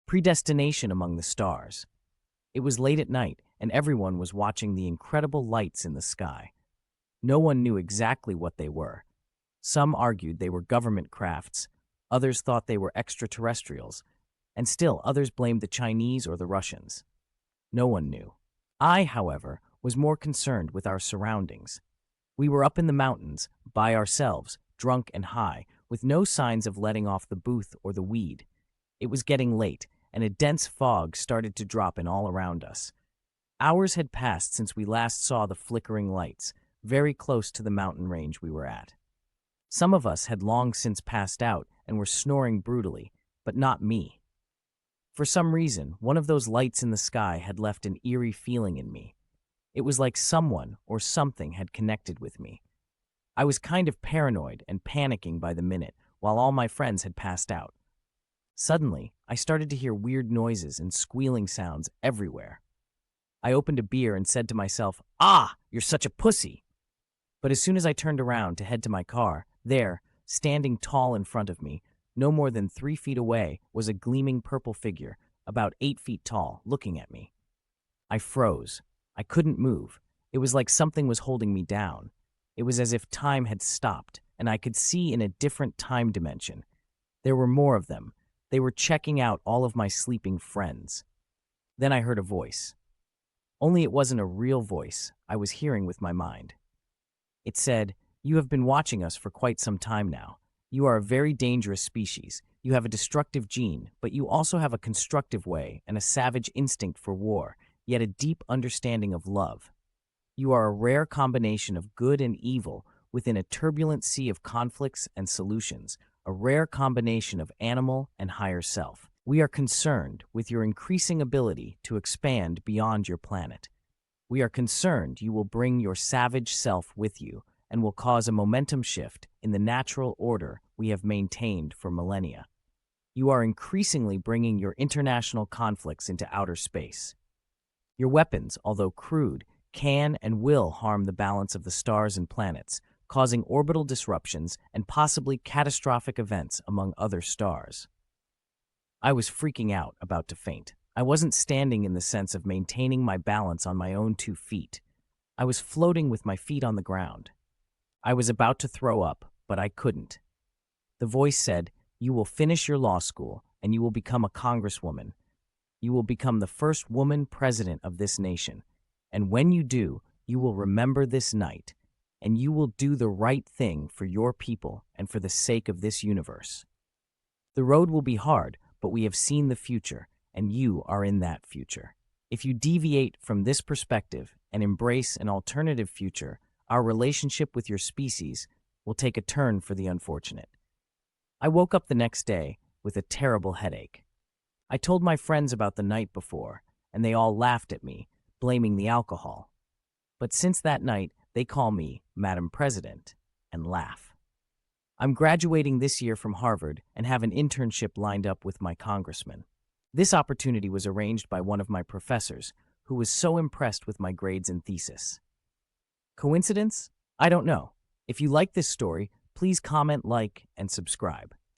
Predestination Among the Stars. It was late at night, and everyone was watching the incredible lights in the sky. No one knew exactly what they were. Some argued they were government crafts, others thought they were extraterrestrials, and still others blamed the Chinese or the Russians. No one knew. I, however, was more concerned with our surroundings. We were up in the mountains, by ourselves, drunk and high, with no signs of letting off the booth or the weed. It was getting late, and a dense fog started to drop in all around us. Hours had passed since we last saw the flickering lights, very close to the mountain range we were at. Some of us had long since passed out and were snoring brutally, but not me. For some reason, one of those lights in the sky had left an eerie feeling in me. It was like someone or something had connected with me. I was kind of paranoid and panicking by the minute, while all my friends had passed out. Suddenly, I started to hear weird noises and squealing sounds everywhere. I opened a beer and said to myself, "Ah, you're such a pussy!" But as soon as I turned around to head to my car, there, standing tall in front of me, no more than 3 feet away, was a gleaming purple figure, about 8 feet tall, looking at me. I froze. I couldn't move. It was like something was holding me down. It was as if time had stopped, and I could see in a different time dimension. There were more of them. They were checking out all of my sleeping friends. Then I heard a voice. Only it wasn't a real voice I was hearing with my mind. It said, "You have been watching us for quite some time now. You are a very dangerous species. You have a destructive gene, but you also have a constructive way and a savage instinct for war, yet a deep understanding of love. You are a rare combination of good and evil within a turbulent sea of conflicts and solutions, a rare combination of animal and higher self. We are concerned with your increasing ability to expand beyond your planet. We are concerned you will bring your savage self with you and will cause a momentum shift in the natural order we have maintained for millennia. You are increasingly bringing your international conflicts into outer space. Your weapons, although crude, can and will harm the balance of the stars and planets, causing orbital disruptions and possibly catastrophic events among other stars." I was freaking out, about to faint. I wasn't standing in the sense of maintaining my balance on my own 2 feet. I was floating with my feet on the ground. I was about to throw up, but I couldn't. The voice said, "You will finish your law school, and you will become a congresswoman. You will become the first woman president of this nation. And when you do, you will remember this night, and you will do the right thing for your people and for the sake of this universe. The road will be hard, but we have seen the future, and you are in that future. If you deviate from this perspective and embrace an alternative future, our relationship with your species will take a turn for the unfortunate." I woke up the next day with a terrible headache. I told my friends about the night before, and they all laughed at me, blaming the alcohol. But since that night, they call me Madam President and laugh. I'm graduating this year from Harvard and have an internship lined up with my congressman. This opportunity was arranged by one of my professors, who was so impressed with my grades and thesis. Coincidence? I don't know. If you like this story, please comment, like, and subscribe.